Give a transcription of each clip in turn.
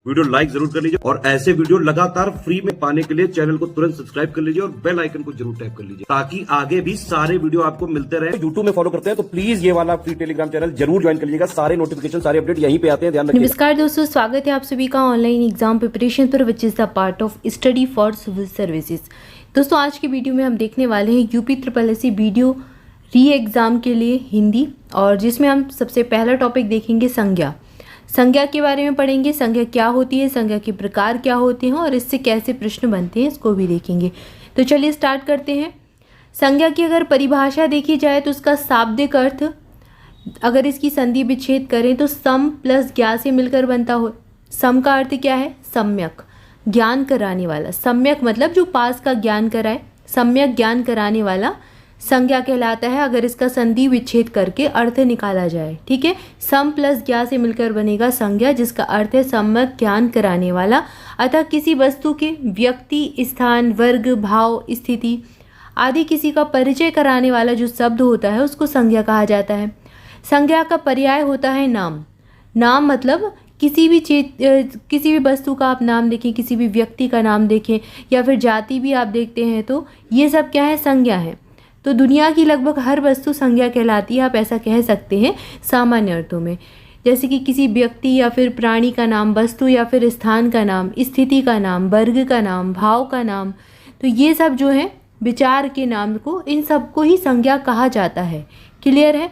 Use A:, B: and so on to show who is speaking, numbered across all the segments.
A: Video like जरूर कर लीजिए और ऐसे वीडियो लगातार फ्री में पाने के लिए चैनल को तुरंत सब्सक्राइब कर लीजिए और बेल आइकन को जरूर टैप कर लीजिए ताकि आगे भी सारे वीडियो आपको मिलते रहे। यूट्यूब में फॉलो करते हैं तो प्लीज ये वाला फ्री टेलीग्राम चैनल जरूर ज्वाइन कर लीजिएगा। सारे नोटिफिकेशन सारे अपडेट यहीं पे आते हैं, ध्यान रखिए।
B: नमस्कार दोस्तों, स्वागत है आप सभी का ऑनलाइन एग्जाम प्रिपरेशन पर which is the part of study for civil services. दोस्तों आज की वीडियो में हम देखने वाले हैं UP SSS video re exam के लिए हिंदी, और जिसमें हम सबसे पहला टॉपिक देखेंगे संज्ञा के बारे में पढ़ेंगे। संज्ञा क्या होती है, संज्ञा के प्रकार क्या होते हैं और इससे कैसे प्रश्न बनते हैं, इसको भी देखेंगे। तो चलिए स्टार्ट करते हैं। संज्ञा की अगर परिभाषा देखी जाए तो उसका शाब्दिक अर्थ, अगर इसकी संधि विच्छेद करें तो सम प्लस ज्ञा से मिलकर बनता हो। सम का अर्थ क्या है? सम्यक, ज्ञान कराने वाला। सम्यक मतलब जो पास का ज्ञान कराए, सम्यक ज्ञान कराने वाला संज्ञा कहलाता है अगर इसका संधि विच्छेद करके अर्थ निकाला जाए। ठीक है, सम प्लस ज्ञा से मिलकर बनेगा संज्ञा, जिसका अर्थ है सम्यक ज्ञान कराने वाला। अतः किसी वस्तु के व्यक्ति, स्थान, वर्ग, भाव, स्थिति आदि किसी का परिचय कराने वाला जो शब्द होता है उसको संज्ञा कहा जाता है। संज्ञा का पर्याय होता है नाम। नाम मतलब किसी भी वस्तु का आप नाम देखें, किसी भी व्यक्ति का नाम देखें या फिर जाति भी आप देखते हैं तो ये सब क्या है? संज्ञा है। तो दुनिया की लगभग हर वस्तु संज्ञा कहलाती है, आप ऐसा कह सकते हैं सामान्य अर्थों में। जैसे कि किसी व्यक्ति या फिर प्राणी का नाम, वस्तु या फिर स्थान का नाम, स्थिति का नाम, वर्ग का नाम, भाव का नाम, तो ये सब जो है विचार के नाम को, इन सबको ही संज्ञा कहा जाता है। क्लियर है?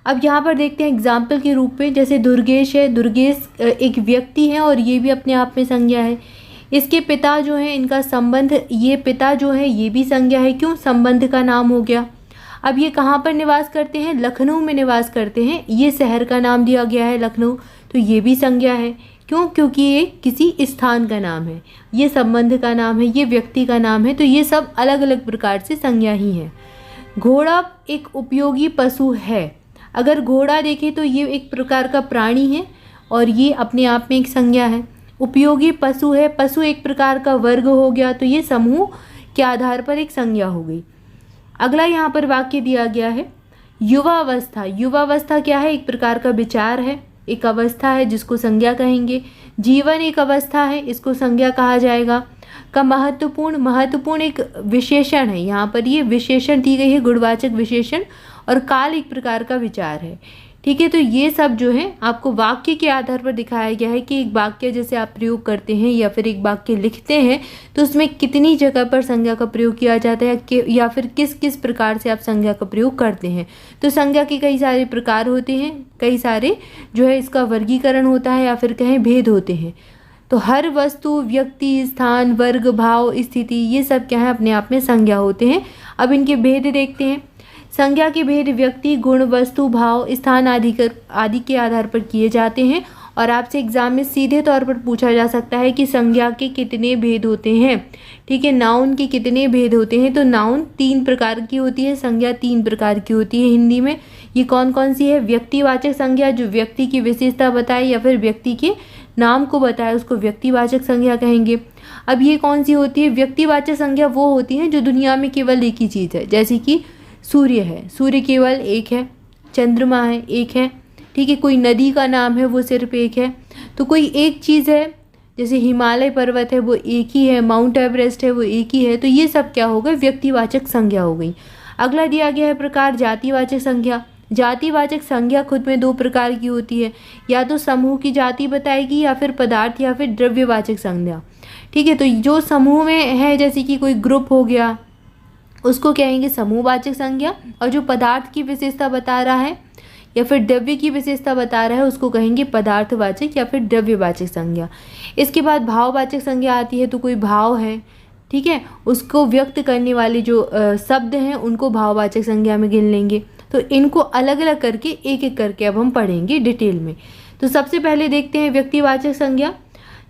B: अब यहाँ पर देखते हैं एग्जाम्पल के रूप में, जैसे दुर्गेश है। दुर्गेश एक व्यक्ति है और ये भी अपने आप में संज्ञा है। इसके पिता जो हैं, इनका संबंध, ये पिता जो है ये भी संज्ञा है। क्यों? संबंध का नाम हो गया। अब ये कहाँ पर निवास करते हैं? लखनऊ में निवास करते हैं। ये शहर का नाम दिया गया है लखनऊ, तो ये भी संज्ञा है। क्यों? क्योंकि ये किसी स्थान का नाम है, ये संबंध का नाम है, ये व्यक्ति का नाम है। तो ये सब अलग अलग प्रकार से संज्ञा ही है। घोड़ा एक उपयोगी पशु है। अगर घोड़ा देखें तो ये एक प्रकार का प्राणी है और ये अपने आप में एक संज्ञा है। उपयोगी पशु है, पशु एक प्रकार का वर्ग हो गया, तो ये समूह के आधार पर एक संज्ञा हो गई। अगला यहाँ पर वाक्य दिया गया है युवावस्था। युवावस्था क्या है? एक प्रकार का विचार है, एक अवस्था है जिसको संज्ञा कहेंगे। जीवन एक अवस्था है, इसको संज्ञा कहा जाएगा। का महत्वपूर्ण, महत्वपूर्ण एक विशेषण है, यहाँ पर ये विशेषण दी गई है, गुणवाचक विशेषण। और काल एक प्रकार का विचार है। ठीक है, तो ये सब जो है आपको वाक्य के आधार पर दिखाया गया है कि एक वाक्य जैसे आप प्रयोग करते हैं या फिर एक वाक्य लिखते हैं तो उसमें कितनी जगह पर संज्ञा का प्रयोग किया जाता है या फिर किस किस प्रकार से आप संज्ञा का प्रयोग करते हैं। तो संज्ञा के कई सारे प्रकार होते हैं, कई सारे जो है इसका वर्गीकरण होता है या फिर कहें भेद होते हैं। तो हर वस्तु, व्यक्ति, स्थान, वर्ग, भाव, स्थिति, ये सब क्या है? अपने आप में संज्ञा होते हैं। अब इनके भेद देखते हैं। संज्ञा के भेद व्यक्ति, गुण, वस्तु, भाव, स्थान आदि के आधार पर किए जाते हैं। और आपसे एग्जाम में सीधे तौर पर पूछा जा सकता है कि संज्ञा के कितने भेद होते हैं। ठीक है, नाउन के कितने भेद होते हैं? तो नाउन 3 प्रकार की होती है, संज्ञा 3 प्रकार की होती है हिंदी में। ये कौन कौन सी है? व्यक्तिवाचक संज्ञा, जो व्यक्ति की विशेषता बताए या फिर व्यक्ति के नाम को बताए, उसको व्यक्तिवाचक संज्ञा कहेंगे। अब ये कौन सी होती है? व्यक्तिवाचक संज्ञा वो होती है जो दुनिया में केवल एक ही चीज़ है, जैसे कि सूर्य है, सूर्य केवल एक है। चंद्रमा है, एक है। ठीक है, कोई नदी का नाम है, वो सिर्फ एक है। तो कोई एक चीज़ है, जैसे हिमालय पर्वत है वो एक ही है, माउंट एवरेस्ट है वो एक ही है। तो ये सब क्या हो गए? व्यक्तिवाचक संज्ञा हो गई। अगला दिया गया है प्रकार जातिवाचक संज्ञा। जातिवाचक संज्ञा खुद में 2 प्रकार की होती है, या तो समूह की जाति बताएगी या फिर पदार्थ या फिर द्रव्यवाचक संज्ञा। ठीक है, तो जो समूह में है, जैसे कि कोई ग्रुप हो गया, उसको कहेंगे समूहवाचक संज्ञा। और जो पदार्थ की विशेषता बता रहा है या फिर द्रव्य की विशेषता बता रहा है, उसको कहेंगे पदार्थवाचक या फिर द्रव्यवाचक संज्ञा। इसके बाद भाववाचक संज्ञा आती है। तो कोई भाव है, ठीक है, उसको व्यक्त करने वाले जो शब्द हैं उनको भाववाचक संज्ञा में गिन लेंगे। तो इनको अलग अलग करके एक एक करके अब हम पढ़ेंगे डिटेल में। तो सबसे पहले देखते हैं व्यक्तिवाचक संज्ञा।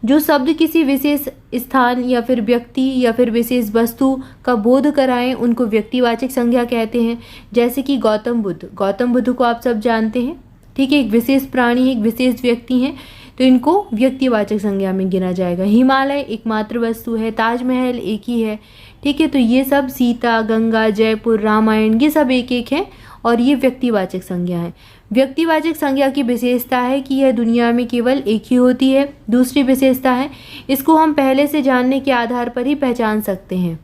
B: जो शब्द किसी विशेष स्थान या फिर व्यक्ति या फिर विशेष वस्तु का बोध कराएं, उनको व्यक्तिवाचक संज्ञा कहते हैं। जैसे कि गौतम बुद्ध, गौतम बुद्ध को आप सब जानते हैं। ठीक है, एक विशेष प्राणी है, एक विशेष व्यक्ति हैं, तो इनको व्यक्तिवाचक संज्ञा में गिना जाएगा। हिमालय एकमात्र वस्तु है, ताजमहल एक ही है। ठीक है, तो ये सब सीता, गंगा, जयपुर, रामायण, ये सब एक एक है और ये व्यक्तिवाचक संज्ञा है। व्यक्तिवाचक संज्ञा की विशेषता है कि यह दुनिया में केवल एक ही होती है। दूसरी विशेषता है इसको हम पहले से जानने के आधार पर ही पहचान सकते हैं।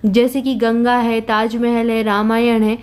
B: जैसे कि गंगा है, ताजमहल है, रामायण है,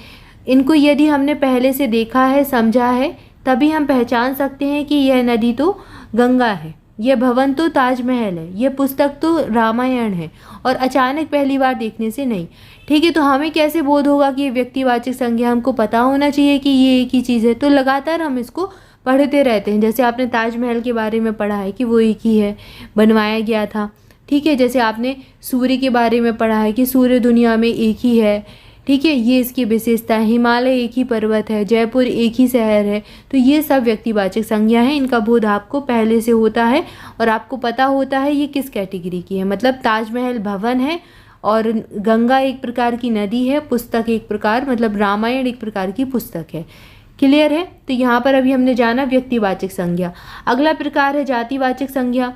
B: इनको यदि हमने पहले से देखा है, समझा है, तभी हम पहचान सकते हैं कि यह नदी तो गंगा है, यह भवन तो ताजमहल है, यह पुस्तक तो रामायण है, और अचानक पहली बार देखने से नहीं। ठीक है, तो हमें कैसे बोध होगा कि ये व्यक्तिवाचक संज्ञा? हमको पता होना चाहिए कि ये एक ही चीज़ है, तो लगातार हम इसको पढ़ते रहते हैं। जैसे आपने ताजमहल के बारे में पढ़ा है कि वो एक ही है, बनवाया गया था। ठीक है, जैसे आपने सूर्य के बारे में पढ़ा है कि सूर्य दुनिया में एक ही है। ठीक है, ये इसकी विशेषता है। हिमालय एक ही पर्वत है, जयपुर एक ही शहर है। तो ये सब व्यक्तिवाचक संज्ञा है, इनका बोध आपको पहले से होता है और आपको पता होता है ये किस कैटेगरी की है। मतलब ताजमहल भवन है और गंगा एक प्रकार की नदी है, पुस्तक एक प्रकार मतलब रामायण एक प्रकार की पुस्तक है। क्लियर है? तो यहाँ पर अभी हमने जाना व्यक्तिवाचक संज्ञा। अगला प्रकार है जातिवाचक संज्ञा।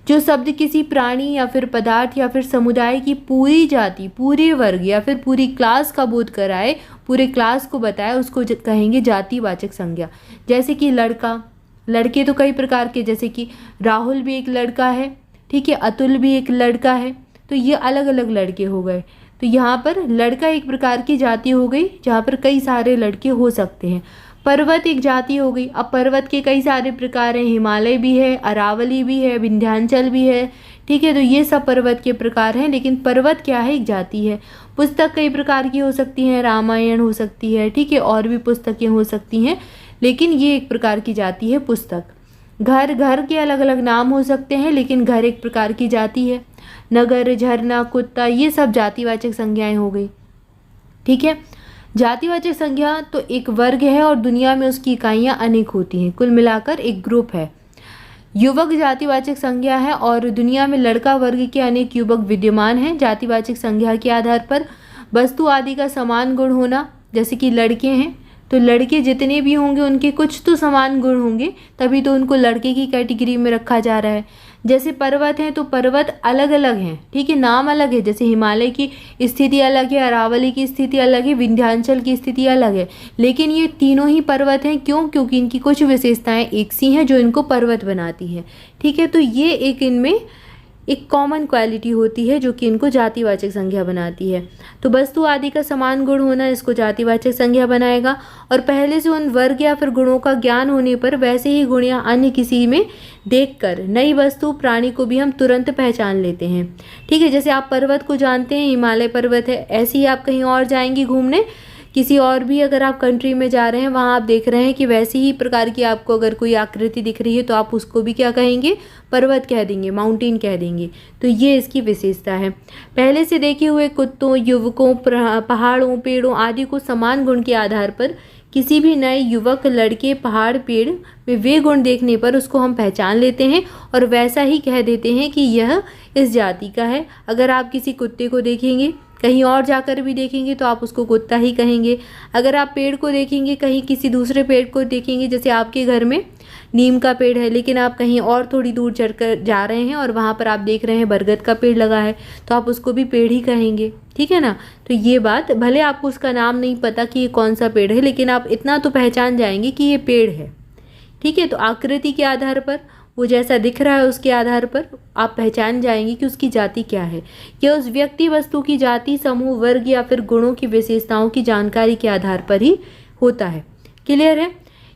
B: जो शब्द किसी प्राणी या फिर पदार्थ या फिर समुदाय की पूरी जाति, पूरे वर्ग या फिर पूरी क्लास का बोध कराए, पूरे क्लास को बताए, उसको कहेंगे जातिवाचक संज्ञा। जैसे कि लड़का, लड़के तो कई प्रकार के, जैसे कि राहुल भी एक लड़का है, ठीक है, अतुल भी एक लड़का है, तो ये अलग अलग लड़के हो गए। तो यहाँ पर लड़का एक प्रकार की जाति हो गई जहाँ पर कई सारे लड़के हो सकते हैं। पर्वत एक जाति हो गई। अब पर्वत के कई सारे प्रकार हैं, हिमालय भी है, अरावली भी है, विंध्याचल भी है। ठीक है, तो ये सब पर्वत के प्रकार हैं, लेकिन पर्वत क्या है? एक जाति है। पुस्तक कई प्रकार की हो सकती हैं, रामायण हो सकती है, ठीक है, और भी पुस्तकें हो सकती हैं, लेकिन ये एक प्रकार की जाति है पुस्तक। घर, घर के अलग अलग नाम हो सकते हैं, लेकिन घर एक प्रकार की जाति है। नगर, झरना, कुत्ता, ये सब जातिवाचक संज्ञाएं हो गई। ठीक है, जातिवाचक संज्ञा तो एक वर्ग है और दुनिया में उसकी इकाइयाँ अनेक होती हैं, कुल मिलाकर एक ग्रुप है। युवक जातिवाचक संज्ञा है और दुनिया में लड़का वर्ग के अनेक युवक विद्यमान हैं। जातिवाचक संज्ञा के आधार पर वस्तु आदि का समान गुण होना, जैसे कि लड़के हैं तो लड़के जितने भी होंगे उनके कुछ तो समान गुण होंगे, तभी तो उनको लड़के की कैटेगरी में रखा जा रहा है। जैसे पर्वत हैं तो पर्वत अलग अलग हैं, ठीक है, नाम अलग है। जैसे हिमालय की स्थिति अलग है, अरावली की स्थिति अलग है, विंध्याचल की स्थिति अलग है, लेकिन ये तीनों ही पर्वत हैं। क्यों? क्योंकि इनकी कुछ विशेषताएं एक सी हैं जो इनको पर्वत बनाती हैं। ठीक है, तो ये एक इनमें एक कॉमन क्वालिटी होती है जो कि इनको जातिवाचक संज्ञा बनाती है। तो वस्तु आदि का समान गुण होना इसको जातिवाचक संज्ञा बनाएगा। और पहले से उन वर्ग या फिर गुणों का ज्ञान होने पर वैसे ही गुण या अन्य किसी में देखकर नई वस्तु, प्राणी को भी हम तुरंत पहचान लेते हैं। ठीक है, जैसे आप पर्वत को जानते हैं, हिमालय पर्वत है, ऐसे ही आप कहीं और जाएंगे घूमने, किसी और भी अगर आप कंट्री में जा रहे हैं, वहाँ आप देख रहे हैं कि वैसी ही प्रकार की आपको अगर कोई आकृति दिख रही है तो आप उसको भी क्या कहेंगे? पर्वत कह देंगे, माउंटेन कह देंगे। तो ये इसकी विशेषता है। पहले से देखे हुए कुत्तों, युवकों, पहाड़ों, पेड़ों आदि को समान गुण के आधार पर किसी भी नए युवक, लड़के, पहाड़, पेड़ में वे गुण देखने पर उसको हम पहचान लेते हैं और वैसा ही कह देते हैं कि यह इस जाति का है। अगर आप किसी कुत्ते को देखेंगे, कहीं और जाकर भी देखेंगे तो आप उसको कुत्ता ही कहेंगे। अगर आप पेड़ को देखेंगे, कहीं किसी दूसरे पेड़ को देखेंगे, जैसे आपके घर में नीम का पेड़ है लेकिन आप कहीं और थोड़ी दूर चढ़कर जा रहे हैं और वहाँ पर आप देख रहे हैं बरगद का पेड़ लगा है, तो आप उसको भी पेड़ ही कहेंगे। ठीक है ना? तो ये बात, भले आपको उसका नाम नहीं पता कि ये कौन सा पेड़ है, लेकिन आप इतना तो पहचान जाएंगे कि ये पेड़ है। ठीक है, तो आकृति के आधार पर, वो जैसा दिख रहा है उसके आधार पर आप पहचान जाएंगे कि उसकी जाति क्या है। यह उस व्यक्ति, वस्तु की जाति, समूह, वर्ग या फिर गुणों की विशेषताओं की जानकारी के आधार पर ही होता है। क्लियर है?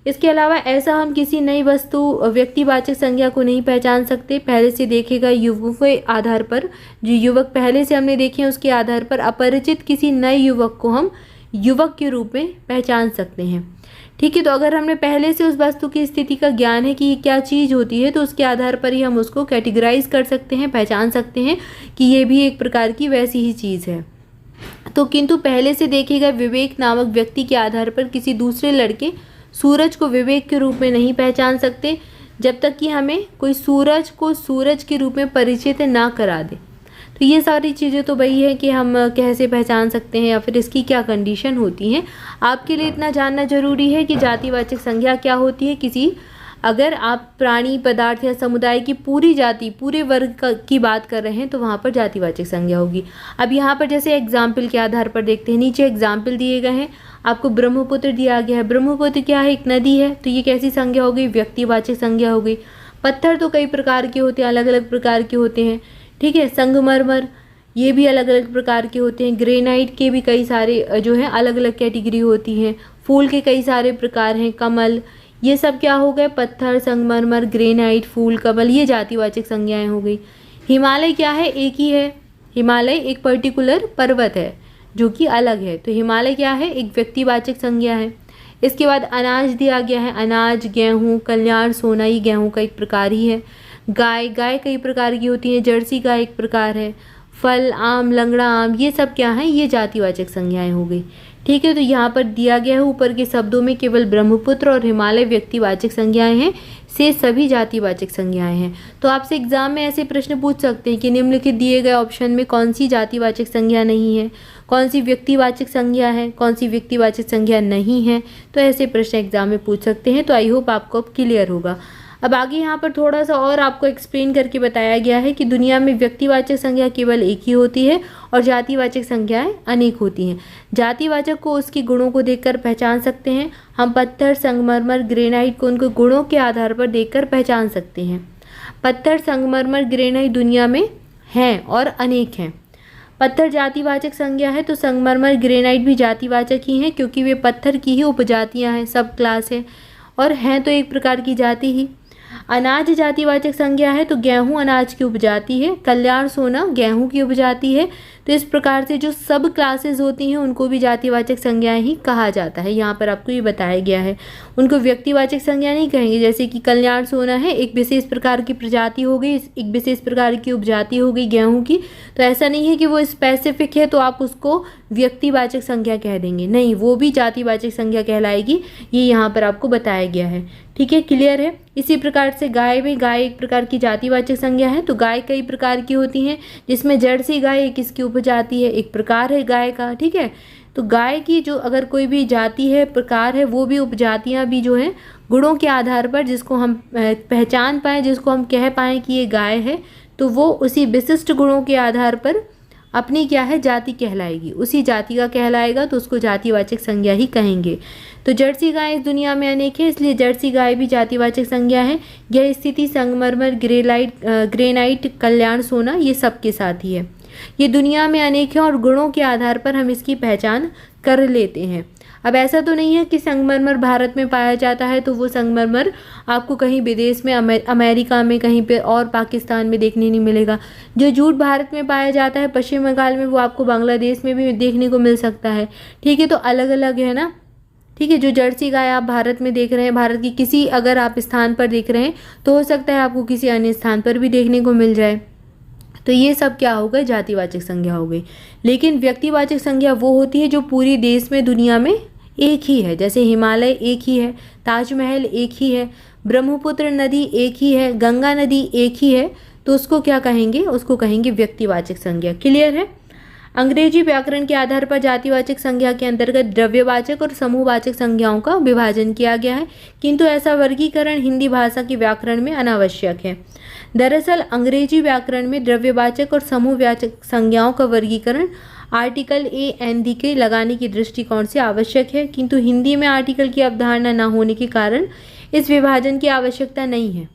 B: इसके अलावा ऐसा हम किसी नई वस्तु, व्यक्तिवाचक संज्ञा को नहीं पहचान सकते। पहले से देखेगा युवक के आधार पर, जो युवक पहले से हमने देखे हैं उसके आधार पर अपरिचित किसी नए युवक को हम युवक के रूप में पहचान सकते हैं। ठीक है, तो अगर हमने पहले से उस वस्तु की स्थिति का ज्ञान है कि ये क्या चीज़ होती है, तो उसके आधार पर ही हम उसको कैटेगराइज कर सकते हैं, पहचान सकते हैं कि ये भी एक प्रकार की वैसी ही चीज़ है। तो किंतु पहले से देखे गए विवेक नामक व्यक्ति के आधार पर किसी दूसरे लड़के सूरज को विवेक के रूप में नहीं पहचान सकते जब तक कि हमें कोई सूरज को सूरज के रूप में परिचित ना करा दे। तो ये सारी चीज़ें तो वही है कि हम कैसे पहचान सकते हैं या फिर इसकी क्या कंडीशन होती हैं। आपके लिए इतना जानना जरूरी है कि जातिवाचक संज्ञा क्या होती है, किसी अगर आप प्राणी, पदार्थ या समुदाय की पूरी जाति, पूरे वर्ग की बात कर रहे हैं तो वहाँ पर जातिवाचक संज्ञा होगी। अब यहाँ पर जैसे एग्जाम्पल के आधार पर देखते हैं, नीचे एग्जाम्पल दिए गए हैं। आपको ब्रह्मपुत्र दिया गया है। ब्रह्मपुत्र क्या है? एक नदी है, तो ये कैसी संज्ञा हो गई? व्यक्तिवाचक संज्ञा हो गई। पत्थर तो कई प्रकार के होते हैं, अलग अलग प्रकार के होते हैं, ठीक है। संगमरमर, ये भी अलग अलग प्रकार के होते हैं। ग्रेनाइट के भी कई सारे जो है अलग अलग कैटेगरी होती हैं। फूल के कई सारे प्रकार हैं। कमल, ये सब क्या हो गए? पत्थर, संगमरमर, ग्रेनाइट, फूल, कमल, ये जातिवाचक संज्ञाएं हो गई। हिमालय क्या है? एक ही है। हिमालय एक पर्टिकुलर पर्वत है जो कि अलग है, तो हिमालय क्या है? एक व्यक्तिवाचक संज्ञा है। इसके बाद अनाज दिया गया है। अनाज, गेहूँ, कल्याण, सोना, ये गेहूँ का एक प्रकार ही है। गाय, गाय कई प्रकार की होती है। जर्सी गाय एक प्रकार है। फल, आम, लंगड़ा आम, ये सब क्या है? ये जातिवाचक संज्ञाएं हो गई, ठीक है। तो यहाँ पर दिया गया है ऊपर के शब्दों में केवल ब्रह्मपुत्र और हिमालय व्यक्तिवाचक संज्ञाएं हैं, से सभी जातिवाचक संज्ञाएं हैं। तो आपसे एग्जाम में ऐसे प्रश्न पूछ सकते हैं कि निम्नलिखित दिए गए ऑप्शन में कौन सी जातिवाचक संज्ञा नहीं है, कौन सी व्यक्तिवाचक संज्ञा है, कौन सी व्यक्तिवाचक संज्ञा नहीं है। तो ऐसे प्रश्न एग्जाम में पूछ सकते हैं। तो आई होप आपको अब क्लियर होगा। अब आगे यहाँ पर थोड़ा सा और आपको एक्सप्लेन करके बताया गया है कि दुनिया में व्यक्तिवाचक संज्ञा केवल एक ही होती है और जातिवाचक संज्ञाएं अनेक होती हैं। जातिवाचक को उसके गुणों को देखकर पहचान सकते हैं। हम पत्थर, संगमरमर, ग्रेनाइट को उनके गुणों के आधार पर देखकर पहचान सकते हैं। पत्थर, संगमरमर, ग्रेनाइट दुनिया में हैं और अनेक हैं। पत्थर जातिवाचक संज्ञा है तो संगमरमर, ग्रेनाइट भी जातिवाचक ही हैं, क्योंकि वे पत्थर की ही उपजातियाँ हैं, सब क्लास है, और हैं तो एक प्रकार की जाति ही। अनाज जातिवाचक संज्ञा है तो गेहूं अनाज की उपजाति है। कल्याण, सोना गेहूं की उपजाति है। तो इस प्रकार से जो सब क्लासेस होती हैं उनको भी जातिवाचक संज्ञाएं ही कहा जाता है। यहाँ पर आपको ये बताया गया है। उनको व्यक्तिवाचक संज्ञा नहीं कहेंगे। जैसे कि कल्याण सोना है, एक विशेष प्रकार की प्रजाति हो गई, एक विशेष प्रकार की उपजाति हो गई गेहूं की। तो ऐसा नहीं है कि वो स्पेसिफिक है तो आप उसको व्यक्तिवाचक संज्ञा कह देंगे, नहीं, वो भी जातिवाचक संज्ञा कहलाएगी। ये यहाँ पर आपको बताया गया है, ठीक है, क्लियर है। इसी प्रकार से गाय में, गाय एक प्रकार की जातिवाचक संज्ञा है। तो गाय कई प्रकार की होती हैं, जिसमें जर्सी गाय एक इसकी उपजाति है, एक प्रकार है गाय का, ठीक है। तो गाय की जो अगर कोई भी जाति है, प्रकार है, वो भी उपजातियां भी जो हैं गुणों के आधार पर जिसको हम पहचान पाएँ, जिसको हम कह पाएँ कि ये गाय है, तो वो उसी विशिष्ट गुणों के आधार पर अपनी क्या है जाति कहलाएगी, उसी जाति का कहलाएगा, तो उसको जातिवाचक संज्ञा ही कहेंगे। तो जर्सी गाय इस दुनिया में अनेक है, इसलिए जर्सी गाय भी जातिवाचक संज्ञा है। यह स्थिति संगमरमर, ग्रेनाइट, कल्याण सोना, ये सब के साथ ही है। ये दुनिया में अनेक है और गुणों के आधार पर हम इसकी पहचान कर लेते हैं। अब ऐसा तो नहीं है कि संगमरमर भारत में पाया जाता है तो वो संगमरमर आपको कहीं विदेश में, अमेरिका में, कहीं पे और पाकिस्तान में देखने नहीं मिलेगा। जो जूट भारत में पाया जाता है पश्चिम बंगाल में, वो आपको बांग्लादेश में भी देखने को मिल सकता है, ठीक है। तो अलग अलग है ना, ठीक है। जो जर्सी गाय आप भारत में देख रहे हैं, भारत की किसी अगर आप स्थान पर देख रहे हैं तो हो सकता है आपको किसी अन्य स्थान पर भी देखने को मिल जाए। तो ये सब क्या हो गए? जातिवाचक संज्ञा हो गई। लेकिन व्यक्तिवाचक संज्ञा वो होती है जो पूरी देश में, दुनिया में एक ही है। जैसे हिमालय एक ही है, ताजमहल एक ही है, ब्रह्मपुत्र नदी एक ही है, गंगा नदी एक ही है, तो उसको क्या कहेंगे? उसको कहेंगे व्यक्तिवाचक संज्ञा। क्लियर है। अंग्रेजी व्याकरण के आधार पर जातिवाचक संज्ञा के अंतर्गत द्रव्यवाचक और समूहवाचक संज्ञाओं का विभाजन किया गया है, किंतु ऐसा वर्गीकरण हिंदी भाषा के व्याकरण में अनावश्यक है। दरअसल अंग्रेजी व्याकरण में द्रव्यवाचक और समूहवाचक संज्ञाओं का वर्गीकरण आर्टिकल AND के लगाने की दृष्टिकोण से आवश्यक है, किंतु हिंदी में आर्टिकल की अवधारणा न होने के कारण इस विभाजन की आवश्यकता नहीं है।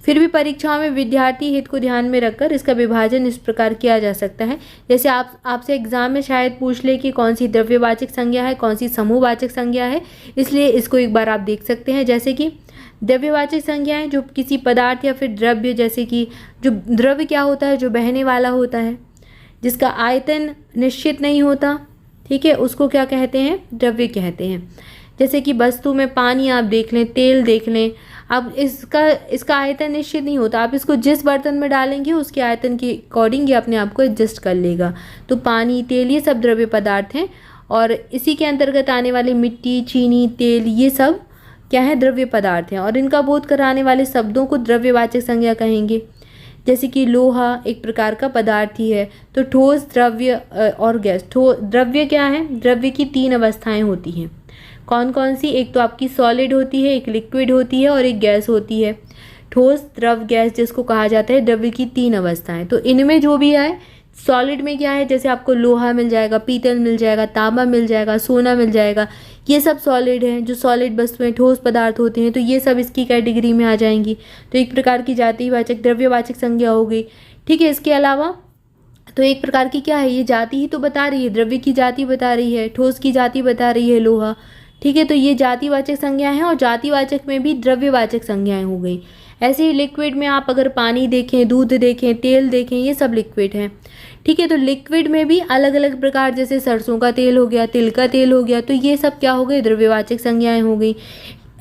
B: फिर भी परीक्षाओं में विद्यार्थी हित को ध्यान में रखकर इसका विभाजन इस प्रकार किया जा सकता है। जैसे आपसे एग्जाम में शायद पूछ ले कि कौन सी द्रव्यवाचक संज्ञा है, कौन सी समूहवाचक संज्ञा है, इसलिए इसको एक बार आप देख सकते हैं। जैसे कि द्रव्यवाचक संज्ञाएं जो किसी पदार्थ या फिर द्रव्य, जैसे कि जो द्रव्य क्या होता है? जो बहने वाला होता है, जिसका आयतन निश्चित नहीं होता, ठीक है, उसको क्या कहते हैं? द्रव्य कहते हैं। जैसे कि वस्तु में पानी आप देख लें, तेल देख लें, अब इसका आयतन निश्चित नहीं होता, आप इसको जिस बर्तन में डालेंगे उसके आयतन के अकॉर्डिंग ये अपने आप को एडजस्ट कर लेगा। तो पानी, तेल, ये सब द्रव्य पदार्थ हैं, और इसी के अंतर्गत आने वाली मिट्टी, चीनी, तेल, ये सब क्या है? द्रव्य पदार्थ हैं, और इनका बोध कराने वाले शब्दों को द्रव्यवाचक संज्ञा कहेंगे। जैसे कि लोहा एक प्रकार का पदार्थ ही है। तो ठोस, द्रव्य और गैस। द्रव्य क्या है? द्रव्य की 3 अवस्थाएं होती हैं। कौन कौन सी? एक तो आपकी सॉलिड होती है, एक लिक्विड होती है और एक गैस होती है। ठोस, द्रव, गैस जिसको कहा जाता है, द्रव्य की 3 अवस्थाएं। तो इनमें जो भी आए, सॉलिड में क्या है, जैसे आपको लोहा मिल जाएगा, पीतल मिल जाएगा, तांबा मिल जाएगा, सोना मिल जाएगा, ये सब सॉलिड हैं, जो सॉलिड वस्तुएं, ठोस पदार्थ होते हैं, तो ये सब इसकी कैटेगरी में आ जाएंगी। तो एक प्रकार की जातिवाचक, द्रव्यवाचक संज्ञा हो गई। ठीक है, इसके अलावा तो एक प्रकार की क्या है, ये जाति ही तो बता रही है, द्रव्य की जाति बता रही है, ठोस की जाति बता रही है लोहा। ठीक है, तो ये जातिवाचक संज्ञाएं हैं और जातिवाचक में भी द्रव्यवाचक संज्ञाएं हो गई। ऐसे ही लिक्विड में आप अगर पानी देखें, दूध देखें, तेल देखें, ये सब लिक्विड हैं। ठीक है, तो लिक्विड में भी अलग अलग प्रकार, जैसे सरसों का तेल हो गया, तिल का तेल हो गया, तो ये सब क्या हो गए, द्रव्यवाचक संज्ञाएं हो गई।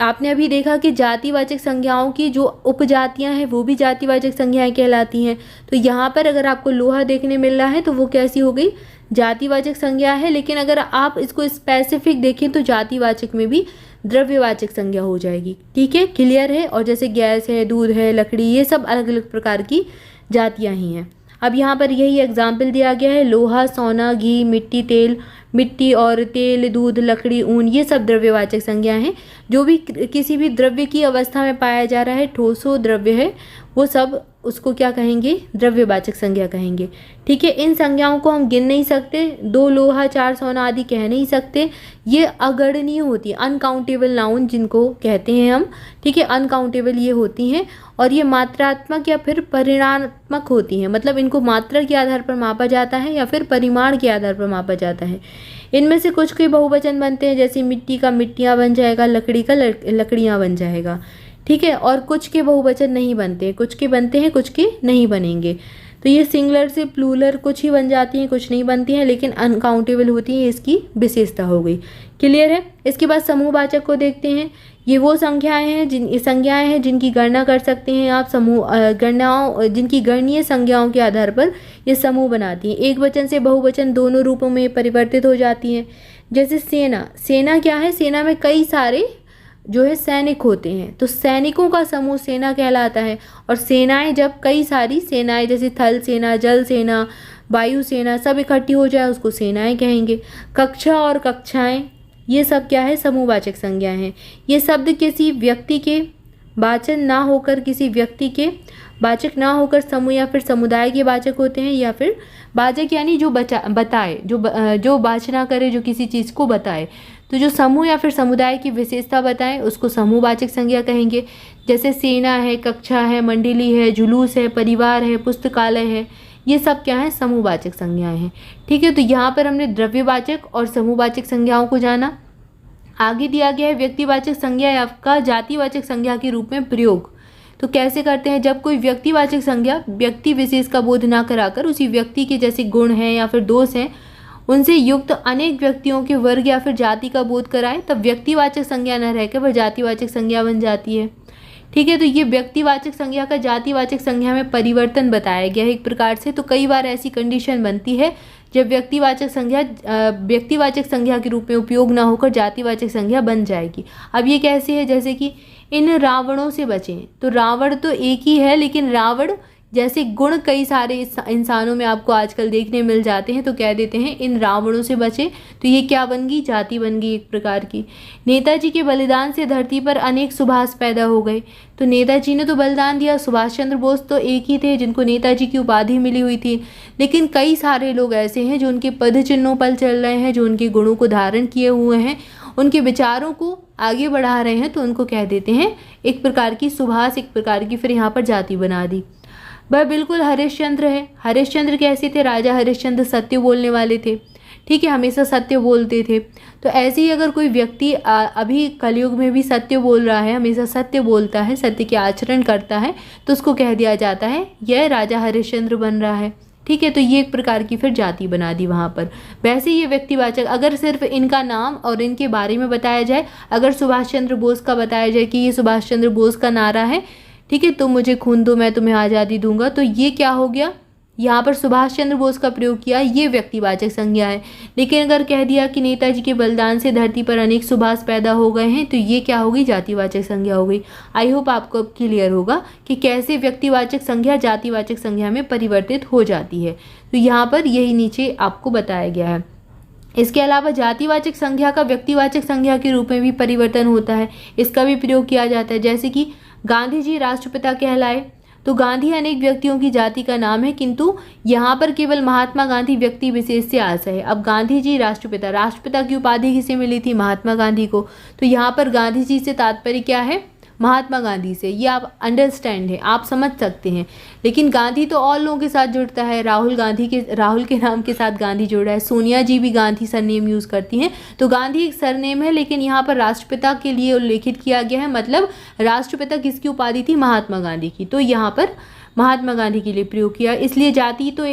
B: आपने अभी देखा कि जातिवाचक संज्ञाओं की जो उपजातियां हैं वो भी जातिवाचक संज्ञाएं कहलाती हैं। तो यहाँ पर अगर आपको लोहा देखने मिल रहा है तो वो कैसी हो गई, जातिवाचक संज्ञा है। लेकिन अगर आप इसको स्पेसिफिक देखें तो जातिवाचक में भी द्रव्यवाचक संज्ञा हो जाएगी। ठीक है, क्लियर है। और जैसे गैस है, दूध है, लकड़ी, ये सब अलग अलग प्रकार की जातियाँ ही हैं। अब यहाँ पर यही एग्जाम्पल दिया गया है, लोहा, सोना, घी, मिट्टी, तेल, मिट्टी और तेल, दूध, लकड़ी, ऊन, ये सब द्रव्यवाचक संज्ञा हैं। जो भी किसी भी द्रव्य की अवस्था में पाया जा रहा है, ठोस हो, द्रव्य है, वो सब उसको क्या कहेंगे, द्रव्यवाचक संज्ञा कहेंगे। ठीक है, इन संज्ञाओं को हम गिन नहीं सकते, 2 लोहा, 4 सोना आदि कह नहीं सकते, ये अगणनीय होती है, अनकाउंटेबल नाउन जिनको कहते हैं हम। ठीक है, अनकाउंटेबल ये होती हैं और ये मात्रात्मक या फिर परिमाणात्मक होती हैं, मतलब इनको मात्रा के आधार पर मापा जाता है या फिर परिमाण के आधार पर मापा जाता है। इनमें से कुछ के बहुवचन बनते हैं, जैसे मिट्टी का मिट्टियाँ बन जाएगा, लकड़ी का लकड़ियाँ बन जाएगा। ठीक है, और कुछ के बहुवचन नहीं बनते, कुछ के बनते हैं, कुछ के नहीं बनेंगे। तो ये सिंगुलर से प्लूरल कुछ ही बन जाती हैं, कुछ नहीं बनती हैं, लेकिन अनकाउंटेबल होती है, इसकी विशेषता हो गई। क्लियर है। इसके बाद समूहवाचक को देखते हैं। ये वो संज्ञाएं हैं जिनकी गणना कर सकते हैं आप, समूह गणनाओं, जिनकी गणनीय संज्ञाओं के आधार पर ये समूह बनाती हैं। एक वचन से बहुवचन दोनों रूपों में परिवर्तित हो जाती हैं। जैसे सेना, सेना क्या है, सेना में कई सारे जो है सैनिक होते हैं, तो सैनिकों का समूह सेना कहलाता है। और सेनाएं, जब कई सारी सेनाएं, जैसे थल सेना, जल सेना, वायु सेना, सब इकट्ठी हो जाए उसको सेनाएं कहेंगे। कक्षा और कक्षाएं, ये सब क्या है, समूहवाचक संज्ञाएं हैं। ये शब्द किसी व्यक्ति के वाचक ना होकर, किसी व्यक्ति के वाचक ना होकर समूह या फिर समुदाय के वाचक होते हैं, या फिर वाचक यानी जो बताए, जो वाचना करे, जो किसी चीज़ को बताए। तो जो समूह या फिर समुदाय की विशेषता बताएं उसको समूहवाचक संज्ञा कहेंगे। जैसे सेना है, कक्षा है, मंडली है, जुलूस है, परिवार है, पुस्तकालय है, ये सब क्या है, समूहवाचक संज्ञाएं हैं। ठीक है, तो यहाँ पर हमने द्रव्यवाचक और समूहवाचक संज्ञाओं को जाना। आगे दिया गया है व्यक्तिवाचक संज्ञा का जातिवाचक संज्ञा के रूप में प्रयोग। तो कैसे करते हैं, जब कोई व्यक्तिवाचक संज्ञा व्यक्ति विशेष का बोध ना कराकर उसी व्यक्ति के जैसे गुण हैं या फिर दोष हैं उनसे युक्त अनेक व्यक्तियों के वर्ग या फिर जाति का बोध कराए, तब व्यक्तिवाचक संज्ञा न रहकर वह जातिवाचक संज्ञा बन जाती है। ठीक है, तो ये व्यक्तिवाचक संज्ञा का जातिवाचक संज्ञा में परिवर्तन बताया गया है एक प्रकार से। तो कई बार ऐसी कंडीशन बनती है जब व्यक्तिवाचक संज्ञा के रूप में उपयोग ना होकर जातिवाचक संज्ञा बन जाएगी। अब ये कैसे है, जैसे कि इन रावणों से बचें, तो रावण तो एक ही है, लेकिन रावण जैसे गुण कई सारे इंसानों में आपको आजकल देखने मिल जाते हैं, तो कह देते हैं इन रावणों से बचे। तो ये क्या बन गई, जाति बन गई एक प्रकार की। नेताजी के बलिदान से धरती पर अनेक सुभाष पैदा हो गए। तो नेताजी ने तो बलिदान दिया, सुभाष चंद्र बोस तो एक ही थे जिनको नेताजी की उपाधि मिली हुई थी, लेकिन कई सारे लोग ऐसे हैं जो उनके पद चिन्हों पर चल रहे हैं, जो उनके गुणों को धारण किए हुए हैं, उनके विचारों को आगे बढ़ा रहे हैं, तो उनको कह देते हैं एक प्रकार की सुभाष, एक प्रकार की फिर यहाँ पर जाति बना दी। वह बिल्कुल हरिश्चंद्र है। हरिश्चंद्र कैसे थे, राजा हरिश्चंद्र सत्य बोलने वाले थे। ठीक है, हमेशा सत्य बोलते थे। तो ऐसे ही अगर कोई व्यक्ति अभी कलयुग में भी सत्य बोल रहा है, हमेशा सत्य बोलता है, सत्य के आचरण करता है, तो उसको कह दिया जाता है यह राजा हरिश्चंद्र बन रहा है। ठीक है, तो ये एक प्रकार की फिर जाति बना दी वहाँ पर। वैसे ये व्यक्तिवाचक, अगर सिर्फ इनका नाम और इनके बारे में बताया जाए, अगर सुभाष चंद्र बोस का बताया जाए कि ये सुभाष चंद्र बोस का नारा है, ठीक है, तुम मुझे खून दो मैं तुम्हें आज़ादी दूंगा, तो ये क्या हो गया, यहाँ पर सुभाष चंद्र बोस का प्रयोग किया, ये व्यक्तिवाचक संज्ञा है। लेकिन अगर कह दिया कि नेताजी के बलिदान से धरती पर अनेक सुभाष पैदा हो गए हैं, तो ये क्या होगी, जातिवाचक संज्ञा हो गई। आई होप आपको अब क्लियर होगा कि कैसे व्यक्तिवाचक संज्ञा जातिवाचक संज्ञा में परिवर्तित हो जाती है। तो यहाँ पर यही नीचे आपको बताया गया है। इसके अलावा जातिवाचक संज्ञा का व्यक्तिवाचक संज्ञा के रूप में भी परिवर्तन होता है, इसका भी प्रयोग किया जाता है। जैसे कि गांधी जी राष्ट्रपिता कहलाए, तो गांधी अनेक व्यक्तियों की जाति का नाम है, किंतु यहाँ पर केवल महात्मा गांधी व्यक्ति विशेष से आशय है। अब गांधी जी राष्ट्रपिता, राष्ट्रपिता की उपाधि किसे मिली थी? महात्मा गांधी को। तो यहाँ पर गांधी जी से तात्पर्य क्या है? महात्मा गांधी से। ये आप अंडरस्टैंड है, आप समझ सकते हैं। लेकिन गांधी तो और लोगों के साथ जुड़ता है, राहुल के नाम के साथ गांधी जुड़ा है, सोनिया जी भी गांधी सरनेम यूज़ करती हैं। तो गांधी एक सरनेम है, लेकिन यहाँ पर राष्ट्रपिता के लिए उल्लेखित किया गया है, मतलब राष्ट्रपिता किसकी उपाधि थी? महात्मा गांधी की। तो यहाँ पर महात्मा गांधी के लिए प्रयोग किया, इसलिए गांधी तो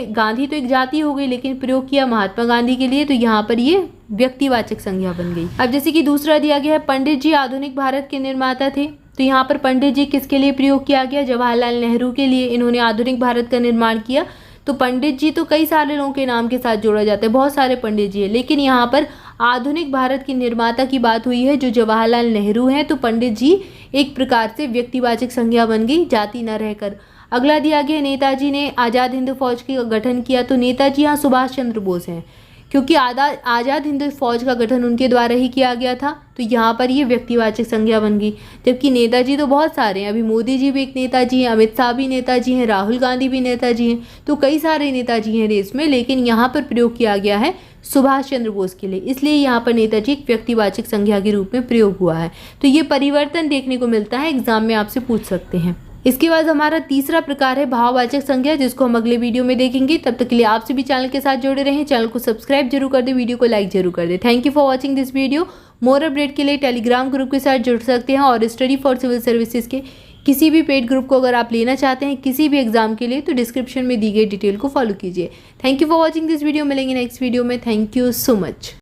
B: एक जाति हो गई, लेकिन प्रयोग किया महात्मा गांधी के लिए, तो यहाँ पर ये व्यक्तिवाचक संज्ञा बन गई। अब जैसे कि दूसरा दिया गया है, पंडित जी आधुनिक भारत के निर्माता थे। तो यहाँ पर पंडित जी किसके लिए प्रयोग किया गया? जवाहरलाल नेहरू के लिए। इन्होंने आधुनिक भारत का निर्माण किया। तो पंडित जी तो कई सारे लोगों के नाम के साथ जोड़ा जाता है, बहुत सारे पंडित जी है, लेकिन यहाँ पर आधुनिक भारत के निर्माता की बात हुई है जो जवाहरलाल नेहरू हैं। तो पंडित जी एक प्रकार से व्यक्तिवाचक संज्ञा बन गई, जाति न रहकर। अगला दिया गया, नेताजी ने आज़ाद हिंद फौज का गठन किया। तो नेताजी यहाँ सुभाष चंद्र बोस हैं, क्योंकि आज़ाद हिंद फौज का गठन उनके द्वारा ही किया गया था। तो यहाँ पर ये व्यक्तिवाचक संज्ञा बन गई। जबकि नेताजी तो बहुत सारे हैं, अभी मोदी जी भी एक नेताजी हैं, अमित शाह भी नेताजी हैं, राहुल गांधी भी नेताजी हैं, तो कई सारे नेताजी हैं रेस में, लेकिन यहाँ पर प्रयोग किया गया है सुभाष चंद्र बोस के लिए, इसलिए यहाँ पर नेताजी एक व्यक्तिवाचक संज्ञा के रूप में प्रयोग हुआ है। तो ये परिवर्तन देखने को मिलता है, एग्जाम में आपसे पूछ सकते हैं। इसके बाद हमारा तीसरा प्रकार है भाववाचक संज्ञा, जिसको हम अगले वीडियो में देखेंगे। तब तक के लिए आपसे भी चैनल के साथ जुड़े रहें, चैनल को सब्सक्राइब जरूर कर दे, वीडियो को लाइक जरूर कर दे। Thank you for watching this video. More update के लिए टेलीग्राम ग्रुप के साथ जुड़ सकते हैं, और स्टडी फॉर सिविल सर्विसेज के किसी भी पेड ग्रुप को अगर आप लेना चाहते हैं किसी भी एग्जाम के लिए, तो डिस्क्रिप्शन में दी गई डिटेल को फॉलो कीजिए। Thank you for watching this video. मिलेंगे नेक्स्ट वीडियो में। Thank you so much.